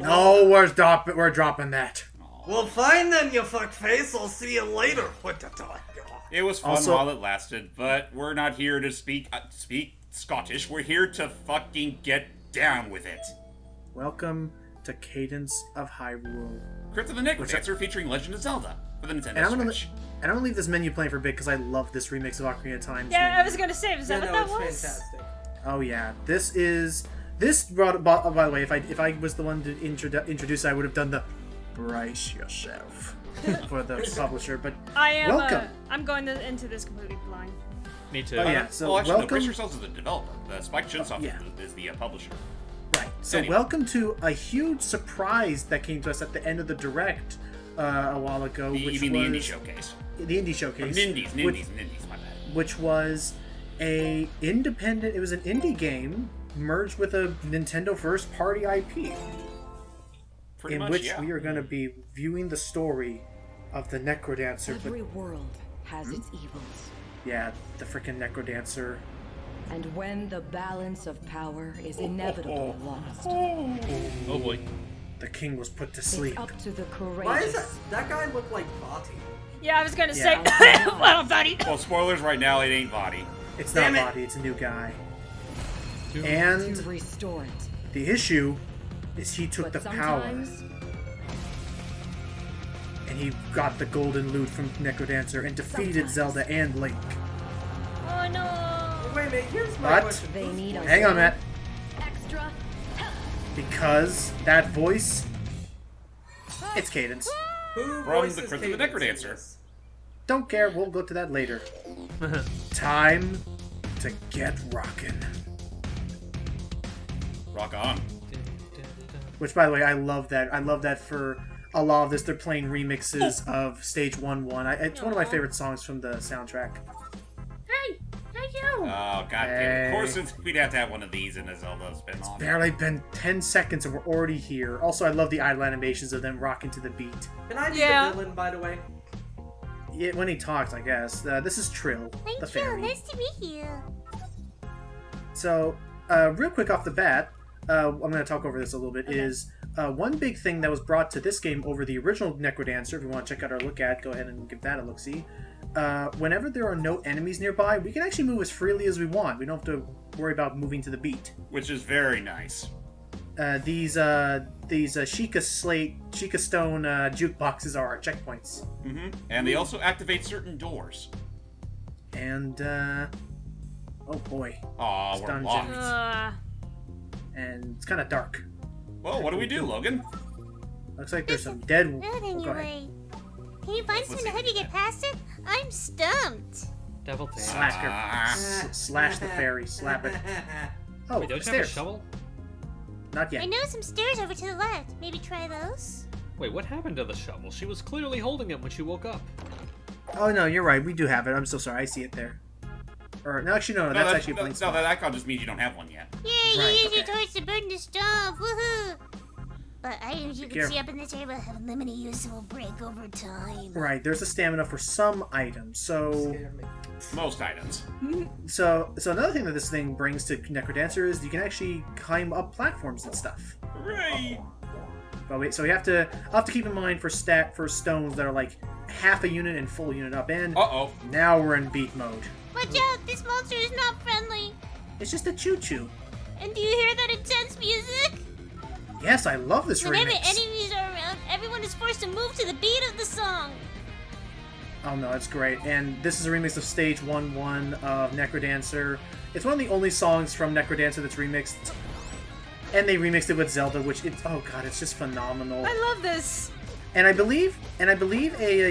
No, we're dropping that. Well, fine then, you fuckface. I'll see you later. It was fun while it lasted, but we're not here to speak Scottish. We're here to fucking get down with it. Welcome to Cadence of Hyrule. Crypt of the Necrodancer featuring Legend of Zelda for the Nintendo Switch. And I'm gonna leave this menu playing for a bit because I love this remix of Ocarina of Time. Yeah, I was gonna say, is that what that was? It's fantastic. Oh yeah, this brought. By the way, if I was the one to introduce, I would have done the brace yourself for the publisher. But I am. welcome. I'm going into this completely blind. Me too. Oh yeah, so well, actually, welcome. no, Brace Yourselves is the developer. The Spike Chunsoft is the publisher. Right. So Anyway. welcome to a huge surprise that came to us at the end of the direct a while ago, which You mean was the Indie Showcase? The Indie Showcase. Nindies, my bad. Which was a independent. It was an indie game merged with a Nintendo first-party IP, Pretty in much, which yeah. we are going to be viewing the story of the Necrodancer. Every world has its evils. Yeah, the freaking Necrodancer. And when the balance of power is inevitably lost, Oh boy. The king was put to it's sleep. up to the Why is courageous. that guy look like Vati? Yeah, I was gonna Yeah. say. Well, buddy. Well, spoilers right now, it ain't Vati. It's not Damn it. Body, it's a new guy. to And restore it. the issue is he took But the power sometimes and he got the golden loot from Necrodancer and defeated Sometimes. Zelda and Link. Oh no. Wait a minute, here's my What? question. they need a Hang on, Matt. extra help. Because that voice, it's Cadence. Who From voices the Crypt of the Cadence in Necrodancer. this? Don't care, we'll go to that later. Time to get rockin'. Rock on. Which, by the way, I love that. I love that for a lot of this, they're playing remixes of Stage 1-1. It's one of my favorite songs from the soundtrack. Hey, thank you. Oh, goddamn. Of course, we'd have to have one of these in a Zelda spin-off. Barely been 10 seconds and we're already here. Also, I love the idle animations of them rocking to the beat. Can I be Yeah. the villain, by the way? Yeah, when he talks, I guess. This is Trill, the fairy. to meet you. So, real quick off the bat, I'm going to talk over this a little bit, is one big thing that was brought to this game over the original Necrodancer, if you want to check out our look at, go ahead and give that a look-see. Whenever there are no enemies nearby, we can actually move as freely as we want. We don't have to worry about moving to the beat. Which is very nice. These Sheikah Stone jukeboxes are our checkpoints. Mm-hmm. And they also activate certain doors. And, oh boy. Aw, we're Dungeon. locked. And it's kind of dark. Well, what do we do, Logan? Looks like there's some dead... Good Oh, go ahead. anyway. Can you find something to help you get past it? I'm stumped. Devil Tan. Slash the fairy. Slap it. Oh, Wait, don't you have a stairs. shovel? Not I yet. know some stairs over to the left. Maybe try those? Wait, what happened to the shovel? She was clearly holding it when she woke up. Oh, no, you're right. We do have it. I'm so sorry. I see it there. Or, no, actually, no. That's actually a blank No, spot. that icon just means you don't have one yet. Yeah, you Right, use your okay. torch to burn the stove. Woohoo! But items you can Careful. see up in this area have limited usable break over time. Right, there's a stamina for some items. So Most items. another thing that this thing brings to Necrodancer is you can actually climb up platforms and stuff. Hooray! But wait, so I'll have to keep in mind for stones that are like half a unit and full unit up. And Uh-oh. now we're in beat mode. Watch out! This monster is not friendly. It's just a choo-choo. And do you hear that intense music? Yes, I love this Whenever remix. enemies are around, everyone is forced to move to the beat of the song. Oh no, it's great. And this is a remix of Stage 1-1 of Necrodancer. It's one of the only songs from Necrodancer that's remixed. And they remixed it with Zelda, which oh god, it's just phenomenal. I love this. And I believe a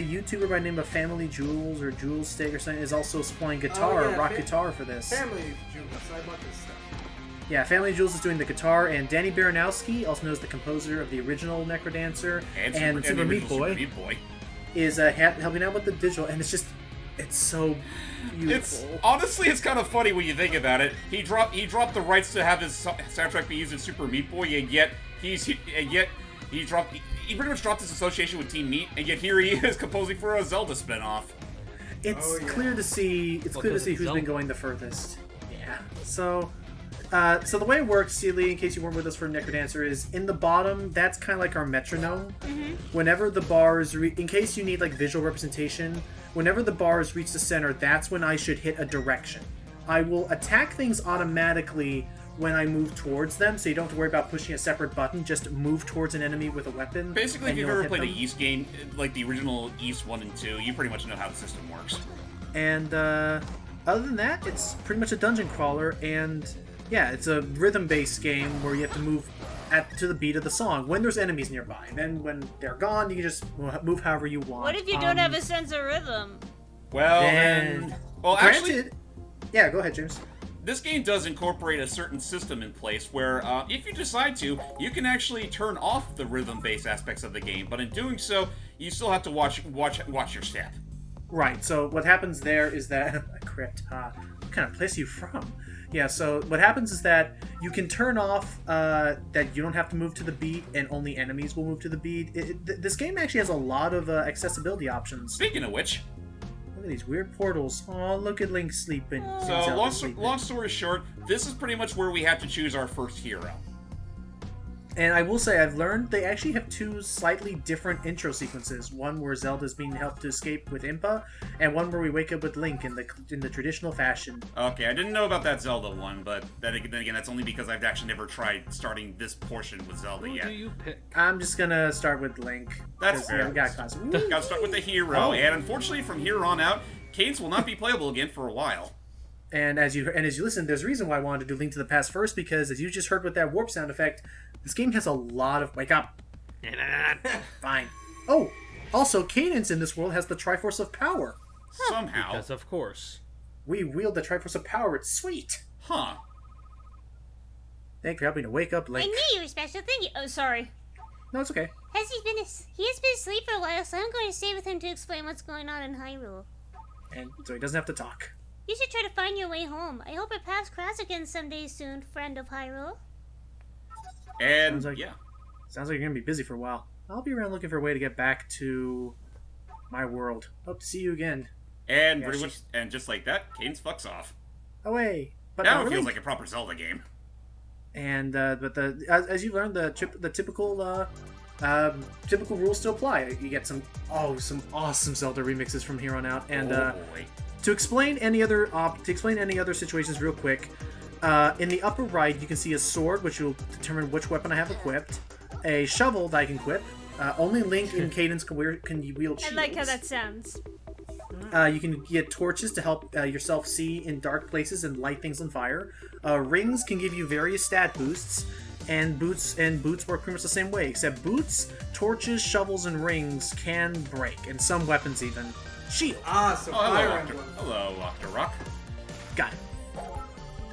YouTuber by the name of Family Jewels or Jewel Stick or something is also supplying guitar, yeah, rock guitar for this. Family Judas, I love this stuff. Yeah, Family Jewels is doing the guitar, and Danny Baranowski, also known as the composer of the original Necrodancer and Super Meat Boy, is helping out with the digital, and it's so beautiful. Honestly, kind of funny when you think about it. He dropped the rights to have his soundtrack be used in Super Meat Boy, and yet he pretty much dropped his association with Team Meat, and yet here he is composing for a Zelda spinoff. It's clear to see. It's clear to see who's Zelda. been going the furthest. Yeah. So, So the way it works, Celie, in case you weren't with us for Necrodancer, is in the bottom, that's kind of like our metronome. Whenever the bars, in case you need like visual representation, whenever the bars reach the center, that's when I should hit a direction. I will attack things automatically when I move towards them, so you don't have to worry about pushing a separate button, just move towards an enemy with a weapon. Basically, if you've ever played a Ys game, like the original Ys 1 and 2, you pretty much know how the system works. And other than that, it's pretty much a dungeon crawler, and yeah, it's a rhythm-based game where you have to move to the beat of the song when there's enemies nearby. Then when they're gone, you can just move however you want. What if you don't have a sense of rhythm? Well, granted, yeah, go ahead, James. This game does incorporate a certain system in place where, if you decide to, you can actually turn off the rhythm-based aspects of the game, but in doing so, you still have to watch your step. Right, so what happens there is that... Crypt, what kind of place are you from? Yeah, so what happens is that you can turn off that you don't have to move to the beat, and only enemies will move to the beat. This game actually has a lot of accessibility options. Speaking of which... Look at these weird portals. Oh, look at Link sleeping. So, long story short, this is pretty much where we have to choose our first hero. And I will say, I've learned they actually have two slightly different intro sequences. One where Zelda's being helped to escape with Impa, and one where we wake up with Link in the traditional fashion. Okay, I didn't know about that Zelda one, but then again, that's only because I've actually never tried starting this portion with Zelda yet. Who do you pick? I'm just gonna start with Link. That's fair. Yeah, we got Gotta start with the hero, and unfortunately, from here on out, Cadence will not be playable again for a while. And as you listen, there's a reason why I wanted to do Link to the Past first, because as you just heard with that warp sound effect, this game has a lot of... Wake up! Fine. Oh! Also, Cadence in this world has the Triforce of Power. Somehow. Because of course. We wield the Triforce of Power. It's sweet! Huh. Thank you for helping to wake up, I Link. knew you were special. Thank you. Oh, sorry. No, it's okay. He has been asleep for a while, so I'm going to stay with him to explain what's going on in Hyrule. And so he doesn't have to talk. You should try to find your way home. I hope our paths cross again someday soon, friend of Hyrule. And, Sounds like you're gonna be busy for a while. I'll be around looking for a way to get back to my world. Hope to see you again. And Yeah, pretty much, and just like that, Cadence fucks off. Away. But Now not it feels really. like a proper Zelda game. And as you learn, the typical typical rules still apply. You get some awesome Zelda remixes from here on out. And Oh boy. to explain any other situations real quick, in the upper right you can see a sword, which will determine which weapon I have equipped. A shovel that I can equip. Only Link and Cadence can wield shields. I like how that sounds. You can get torches to help yourself see in dark places and light things on fire. Rings can give you various stat boosts, and boots work pretty much the same way, except boots, torches, shovels, and rings can break, and some weapons even. Shield. So Oh, hello, Fire Octo. Emblem. Hello, Octorok. Got it.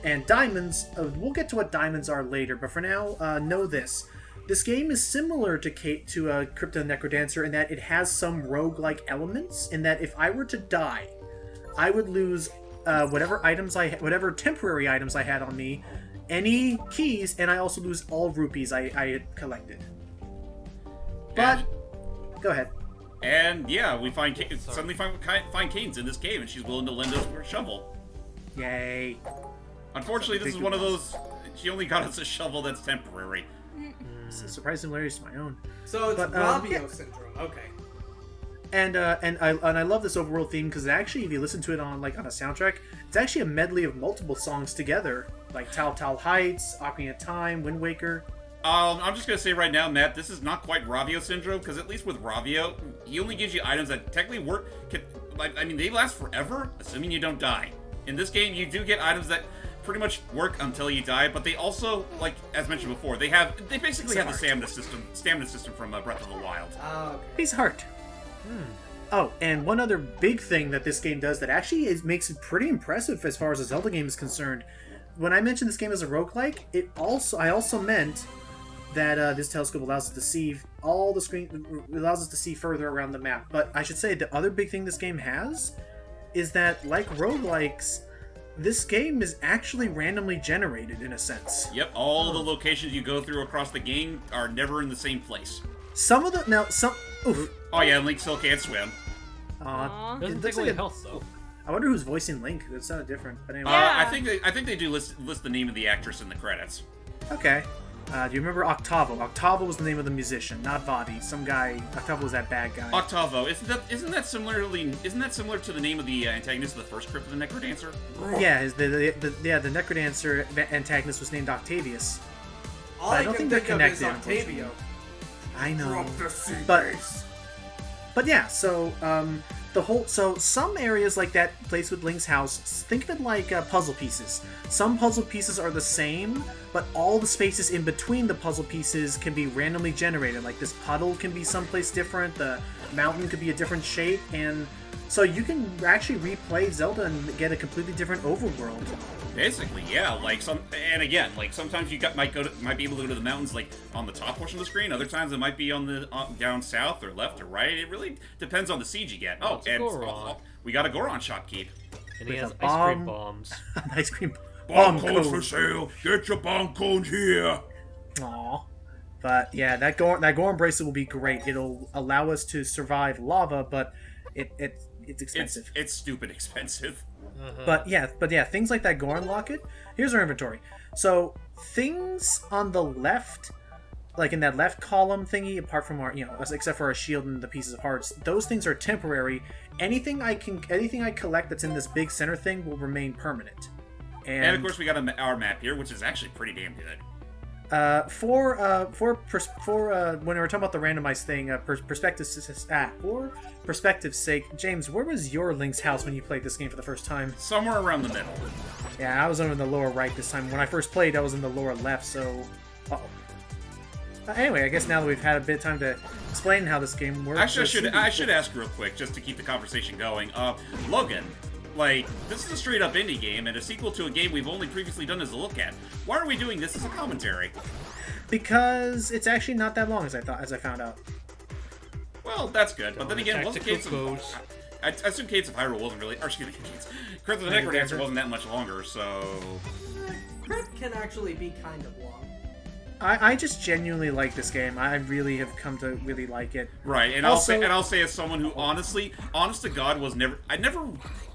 And diamonds, we'll get to what diamonds are later, but for now, know this. This game is similar to Crypto Necrodancer in that it has some roguelike elements, in that if I were to die, I would lose whatever temporary items I had on me, any keys, and I also lose all rupees I had collected. But, go ahead. And yeah, we suddenly find Cadence in this game, and she's willing to lend us her shovel. Yay. Unfortunately, this is one of those. She only got us a shovel that's temporary. It's a surprise similarity to my own. So it's Ravio syndrome. Okay. And I love this overworld theme because actually, if you listen to it on a soundtrack, it's actually a medley of multiple songs together, like Tal Tal Heights, Ocarina of Time, Wind Waker. I'm just gonna say right now, Matt, this is not quite Ravio syndrome, because at least with Ravio, he only gives you items that technically work. They last forever, assuming you don't die. In this game, you do get items that pretty much work until you die, but they also, as mentioned before, they basically have the stamina system from Breath of the Wild. Okay. Piece of heart. Oh, and one other big thing that this game does that actually makes it pretty impressive as far as a Zelda game is concerned. When I mentioned this game as a roguelike, I also meant that this telescope allows us to see all the screen, allows us to see further around the map. But I should say the other big thing this game has is that, like roguelikes, this game is actually randomly generated in a sense. Yep, all the locations you go through across the game are never in the same place. Oof. Oh yeah, Link still can't swim. Doesn't take away health though. I wonder who's voicing Link. That sounded different, but anyway. I think they do list the name of the actress in the credits. Okay. Do you remember Octavo? Octavo was the name of the musician, not Vavi. Some guy. Octavo was that bad guy. Octavo, isn't that similar to the name of the antagonist of the first Crypt of the Necrodancer? Yeah, the Necrodancer antagonist was named Octavius. All I I don't can think they're think of is connected, Octavio. I know. Drop the sea But- base. But yeah, so some areas like that place with Link's house, think of it like puzzle pieces. Some puzzle pieces are the same, but all the spaces in between the puzzle pieces can be randomly generated. Like this puddle can be someplace different, the mountain could be a different shape, and so you can actually replay Zelda and get a completely different overworld. Basically, yeah. Like sometimes you might be able to go to the mountains like on the top portion of the screen. Other times it might be on the down south or left or right. It really depends on the seed you get. Oh, It's a and Goron. we got a Goron shopkeep. And he With has a ice bomb. cream bombs. Ice cream Bomb bomb cones for cone. sale. Get your bomb cones here. Aw. But yeah, that Goron bracelet will be great. It'll allow us to survive lava, but it's expensive. It's stupid expensive. But yeah, things like that Goron locket. Here's our inventory. So things on the left, like in that left column thingy, apart from our, except for our shield and the pieces of hearts, those things are temporary. Anything I collect that's in this big center thing will remain permanent. And of course, we got our map here, which is actually pretty damn good. For when we were talking about the randomized thing, for perspective's sake, James, where was your Link's house when you played this game for the first time? Somewhere around the middle. Yeah, I was over in the lower right this time. When I first played, I was in the lower left, so... Uh-oh. Anyway, I guess now that we've had a bit of time to explain how this game works... Actually, I should ask real quick, just to keep the conversation going. Logan, like, this is a straight-up indie game, and a sequel to a game we've only previously done as a look at. Why are we doing this as a commentary? Because it's actually not that long, as I found out. Well, that's good, but then again, attack wasn't the Cadence of... cuckoos. I assume Cadence of Hyrule wasn't really... Or, excuse me, Crypt of the Necrodancer wasn't that much longer, so... Crypt can actually be kind of long. I just genuinely like this game. I really have come to really like it. Right, and Also- I'll say as someone who honest to God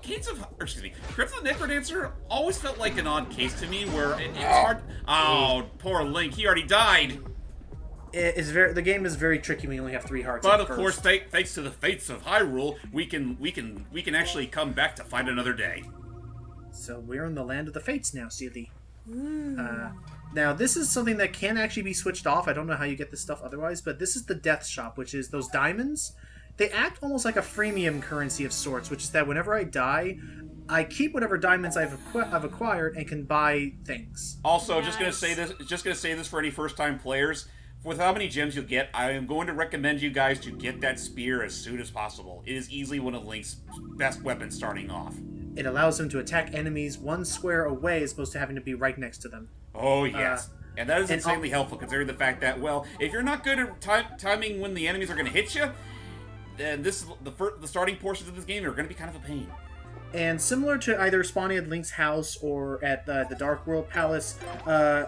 Cadence of... Or, excuse me, Crypt of the Necrodancer always felt like an odd case to me, where it was hard... Oh, poor Link, he already died! The game is very tricky when you only have 3 hearts. But at of course, first. thanks to the fates of Hyrule, we can actually come back to fight another day. So we're in the land of the fates now, Sealy. Now, this is something that can actually be switched off. I don't know how you get this stuff otherwise, but this is the Death Shop, which is those diamonds. They act almost like a freemium currency of sorts, which is that whenever I die, I keep whatever diamonds I've acquired and can buy things. Also, just gonna say this for any first-time players. With how many gems you'll get, I am going to recommend you guys to get that spear as soon as possible. It is easily one of Link's best weapons starting off. It allows him to attack enemies 1 square away as opposed to having to be right next to them. Oh, yes. And that is and insanely helpful, considering the fact that, well, if you're not good at timing when the enemies are going to hit you, then this is the starting portions of this game are going to be kind of a pain. And similar to either spawning at Link's house or at the Dark World Palace,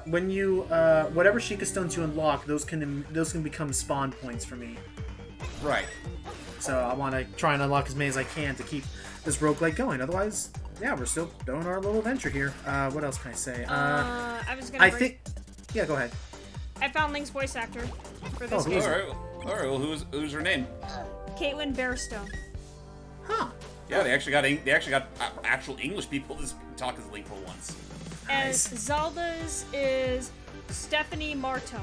when you whatever Sheikah stones you unlock, those can become spawn points for me. Right. So I want to try and unlock as many as I can to keep this roguelike going. Otherwise, yeah, we're still doing our little adventure here. What else can I say? I was gonna. I think. Yeah, go ahead. I found Link's voice actor for this who game. is it? All right. Well, who's her name? Caitlin Bearstone. Huh. Yeah, they actually got actual English people to talk as Link for once. And Nice. Zelda's is Stephanie Martone.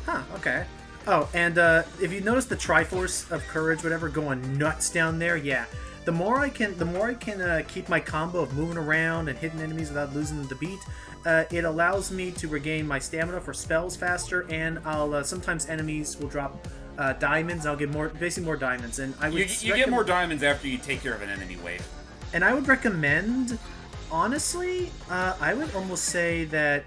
Huh. Okay. Oh, and if you notice the Triforce of Courage, whatever, going nuts down there, yeah. The more I can keep my combo of moving around and hitting enemies without losing the beat, it allows me to regain my stamina for spells faster, and I'll sometimes enemies will drop diamonds. I'll get more diamonds, and I would You get more diamonds after you take care of an enemy wave. And I would recommend, honestly, I would almost say that,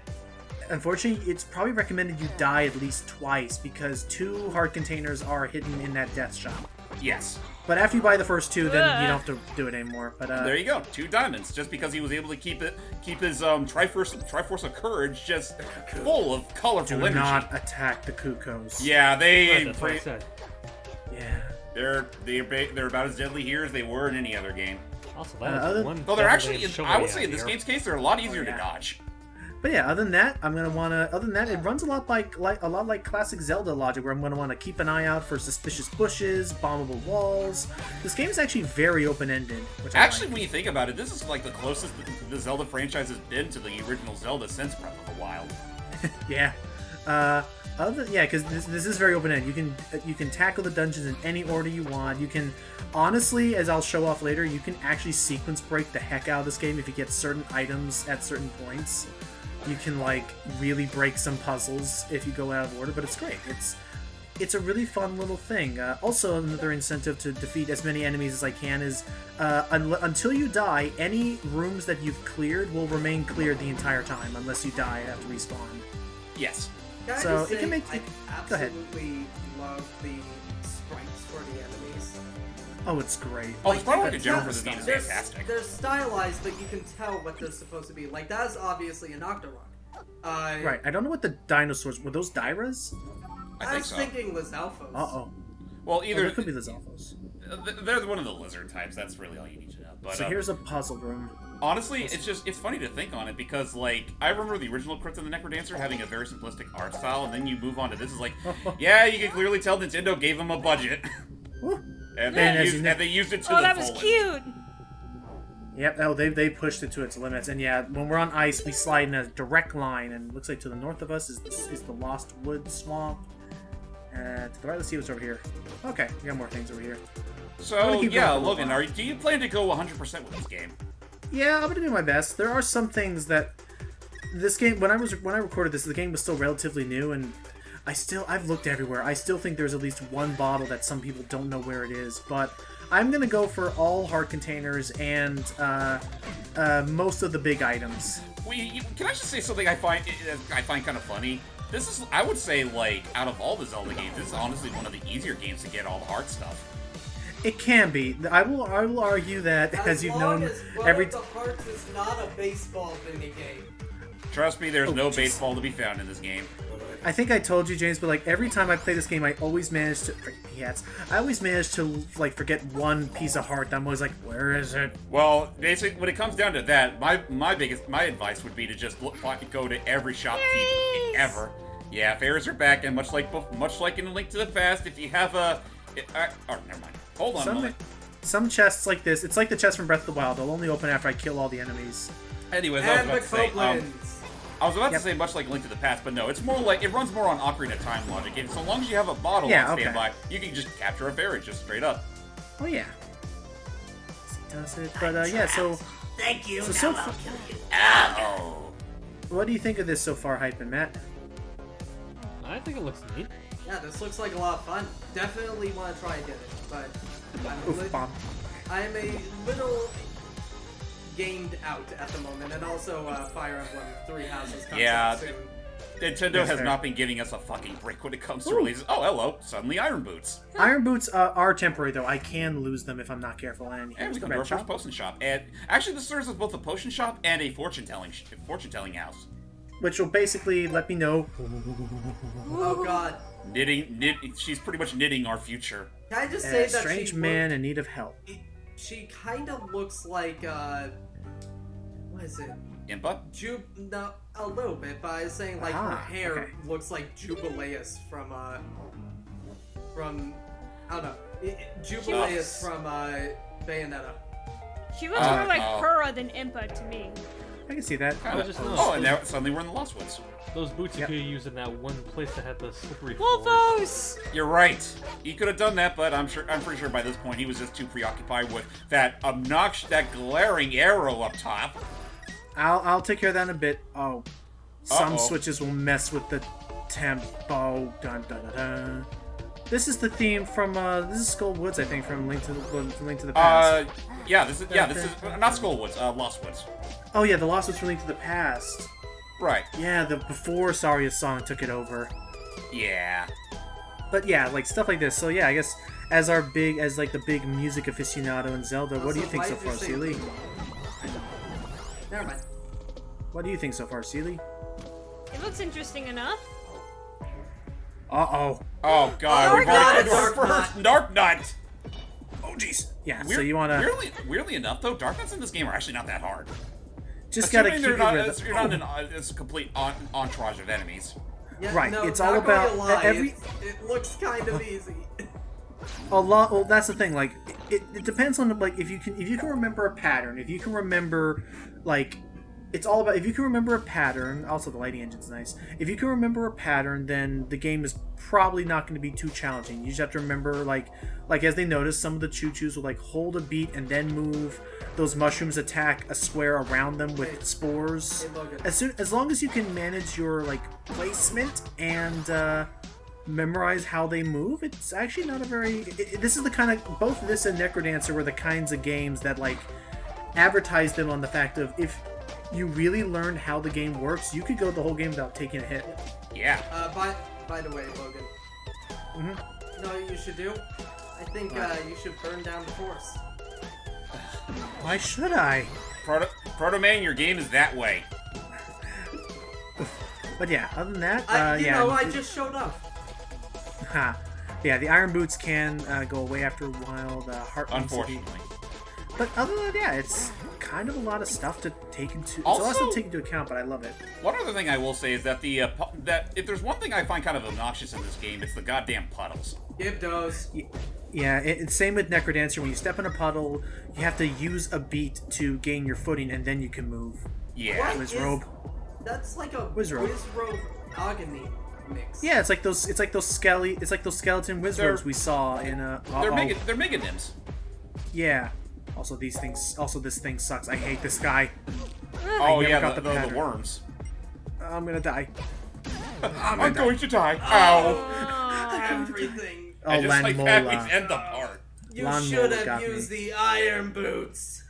unfortunately, it's probably recommended you die at least twice, because 2 heart containers are hidden in that death shop. Yes. But after you buy the first 2, then you don't have to do it anymore. But There you go, 2 diamonds, just because he was able to keep his Triforce of Courage just full of colorful do energy. not attack the Cuckoos. Yeah, Right, that's what I said. Yeah. they're about as deadly here as they were in any other game. Also, that was other- one. Though they're devil actually, they show I would me say out in this here. game's case, they're a lot easier yeah. to dodge. But yeah, other than that, other than that, it runs a lot like classic Zelda logic, where I'm gonna want to keep an eye out for suspicious bushes, bombable walls. This game is actually very open-ended. Which Actually, I like. when you think about it, this is like the closest the Zelda franchise has been to the original Zelda since Breath of the Wild. Yeah. Because this is very open-ended. You can tackle the dungeons in any order you want. You can, honestly, as I'll show off later, you can actually sequence break the heck out of this game if you get certain items at certain points. You can like really break some puzzles if you go out of order, but it's great. It's a really fun little thing. Also, another incentive to defeat as many enemies as I can is until you die, any rooms that you've cleared will remain cleared the entire time unless you die and have to respawn. Yes. Can I So, just it can say, make- I go ahead. absolutely love the sprites for the enemies. Oh, it's great. Oh, it's probably you like a can general tell- for the game is they're- fantastic. They're stylized, but you can tell what they're supposed to be. Like, that is obviously an Octorok. Right. I don't know what the dinosaurs were. Those Dyras? I I think was so. thinking Lizalfos. Uh-oh. Well, Oh, either there could be the Zelfos. they're one of the lizard types. That's really all you need to know. But So here's a puzzle room. honestly, it's funny to think on it because like I remember the original Crypt of the Necrodancer having a very simplistic art style, and then you move on to this is like, yeah, you can clearly tell Nintendo gave them a budget, and they used it to Oh, the that was fullest. cute. Yep, oh, they pushed it to its limits. And yeah, when we're on ice, we slide in a direct line, and it looks like to the north of us is the Lost Wood Swamp. To the right, let's see what's over here. Okay, we got more things over here. I'm So gonna keep yeah, going for a Logan, while. do you plan to go 100% with this game? Yeah, I'm gonna do my best. There are some things that this game, when I recorded this, the game was still relatively new, and I've looked everywhere. I still think there's at least one bottle that some people don't know where it is, but I'm gonna go for all heart containers and most of the big items. Can I just say something I find kind of funny? This is, I would say, like, out of all the Zelda games, this is honestly one of the easier games to get all the heart stuff. It can be. I will argue that, as you've known, as one every of the hearts is not a baseball minigame. Trust me, there's no jeez. baseball to be found in this game. I think I told you, James, but like every time I play this game, I always manage to. I always manage to like forget one piece of heart. I'm always like, where is it? Well, basically, when it comes down to that, my advice would be to just go to every shopkeep ever. Yeah, fairs are back, and much like in A Link to the Past, if you have a, never mind. Hold on a moment. Some chests like this, it's like the chest from Breath of the Wild. They'll only open after I kill all the enemies. Anyways, And I the was about to say, Koblins. I was about Yep. to say much like Link to the Past, but no, it's more like, it runs more on Ocarina of Time logic, and so long as you have a bottle Yeah, on okay. standby, you can just capture a fairy just straight up. Oh yeah. Does it? But yeah. So Thank you. So now far- I'll kill you. Oh. what do you think of this so far, Hype and Matt? I think it looks neat. Yeah, this looks like a lot of fun. Definitely want to try and get it, but Oof, bomb. I'm a little gamed out at the moment, and also Fire Emblem Three Houses comes Yeah. out soon. Nintendo That's has fair. not been giving us a fucking break when it comes to Ooh. releases. Oh, hello, suddenly Iron Boots. Iron boots are temporary though. I can lose them if I'm not careful. And And here's we the can do our red first shop. potion shop. And actually, this serves as both a potion shop and a fortune telling house. Which will basically let me know. Oh god. She's pretty much knitting our future. Can I just say A that strange she man in need of help. she kind of looks like what is it? Impa? No, a little bit, but I was saying like her Ah, hair okay. looks like Jubileus from I don't know, Jubileus from Bayonetta. She looks more like oh. Kura than Impa to me. I can see that. I was just Oh, and now suddenly we're in the Lost Woods. Those boots you Yep. could have used in that one place that had the slippery floors. Wolfos! You're right. He could have done that, but I'm pretty sure by this point he was just too preoccupied with that that glaring arrow up top. I'll take care of that in a bit. Oh, some Uh-oh. switches will mess with the tempo. Dun dun dun dun. This is the theme from this is Skull Woods, I think, from Link to the Past. This is not Skullwoods, Lost Woods. Oh yeah, the Lost Woods from Link to the Past. Right. Yeah, the before Saria's song took it over. Yeah. But yeah, like stuff like this. So yeah, I guess as the big music aficionado in Zelda, what do you Also, think why so is your far, thing- Seely? Never mind. What do you think so far, Seely? It looks interesting enough. Uh-oh. Oh god, Oh, we've God, already it's our first Dark Knight! Oh jeez. Yeah, so you want to weirdly enough, though, dark nuts in this game are actually not that hard. just got to keep Assuming your rhythm. you're not in a complete entourage of enemies. Yeah, Right, no, it's not all gonna about lie, every- it looks kind of easy. A lot. Well, that's the thing. Like, it depends on like if you can remember a pattern. If you can remember, like, it's all about if you can remember a pattern. Also, the lighting engine's nice. If you can remember a pattern, then the game is probably not going to be too challenging. You just have to remember, like as they notice, some of the choo-choos will like hold a beat and then move. Those mushrooms attack a square around them with spores. Hey, Logan. As long as you can manage your like placement and memorize how they move, it's actually not a very. This is the kind of both this and Necrodancer were the kinds of games that like advertise them on the fact of if you really learned how the game works, you could go the whole game without taking a hit. Yeah. By the way, Logan. Mm-hmm. You know what you should do? I think you should burn down the force. Why should I? Proto Man, your game is that way. But yeah, other than that, I just showed up. Yeah, the iron boots can go away after a while. The heart Unfortunately. But other than that, it's kind of a lot of stuff to take into. It's Also- a lot of stuff to take into account, but I love it. One other thing I will say is that that if there's one thing I find kind of obnoxious in this game, it's the goddamn puddles. Give those. Yeah, it's same with Necrodancer. When you step in a puddle, you have to use a beat to gain your footing, and then you can move. Yeah. What Wizrobe. That's like a Wizrobe. Wizrobe agony mix. Yeah, it's like those skeleton wizards They're- we saw in They're mega nims. Yeah. Also, this thing sucks. I hate this guy. Oh never yeah, got the the pattern. worms. I'm gonna die. I'm going to die. Ow! Everything. Oh, I just like that we Lanmola. end the part. You Lawnmower should got have me. used the iron boots.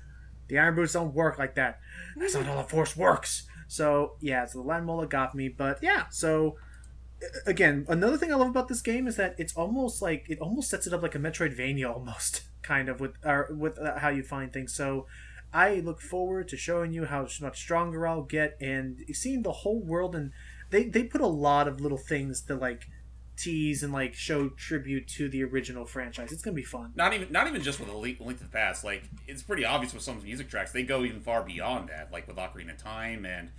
The iron boots don't work like that. That's not how the force works. So yeah, so the Landmola got me, but yeah. So again, another thing I love about this game is that it almost sets it up like a Metroidvania almost, kind of with how you find things. So I look forward to showing you how much stronger I'll get and seeing the whole world. And they put a lot of little things to like tease and like show tribute to the original franchise. It's gonna be fun. Not even just with a Link to the Past. Like, it's pretty obvious with some of the music tracks. They go even far beyond that, like with Ocarina of Time, and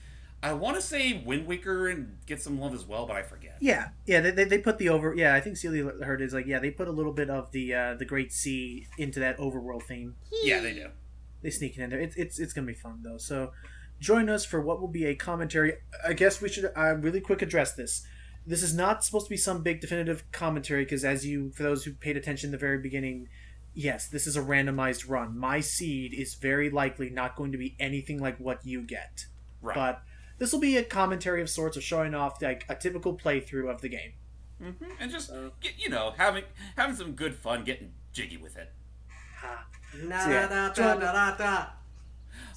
I want to say Wind Waker and get some love as well, but I forget. Yeah. They put the over. Yeah, I think Celia heard is like they put a little bit of the Great Sea into that overworld theme. Yeah, they do. They sneak it in there. It's gonna be fun though. So join us for what will be a commentary. I guess we should really quick address this. This is not supposed to be some big definitive commentary because for those who paid attention in the very beginning, yes, this is a randomized run. My seed is very likely not going to be anything like what you get. Right. But this will be a commentary of sorts of showing off like a typical playthrough of the game. Mm-hmm. And just having some good fun, getting jiggy with it. Na So, yeah. da da da da da.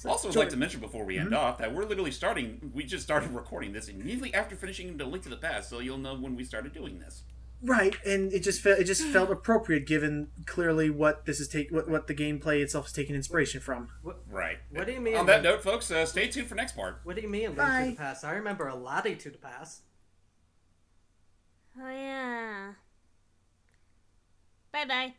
Also, I'd like to mention before we end off that we just started recording this immediately after finishing the Link to the Past, so you'll know when we started doing this. Right, and it just felt appropriate given clearly what this is what the gameplay itself is taking inspiration from. Right. What do you mean? On that note, folks, stay tuned for next part. What do you mean, Link Bye. to the Past? I remember a Lottie to the Past. Oh yeah. Bye bye.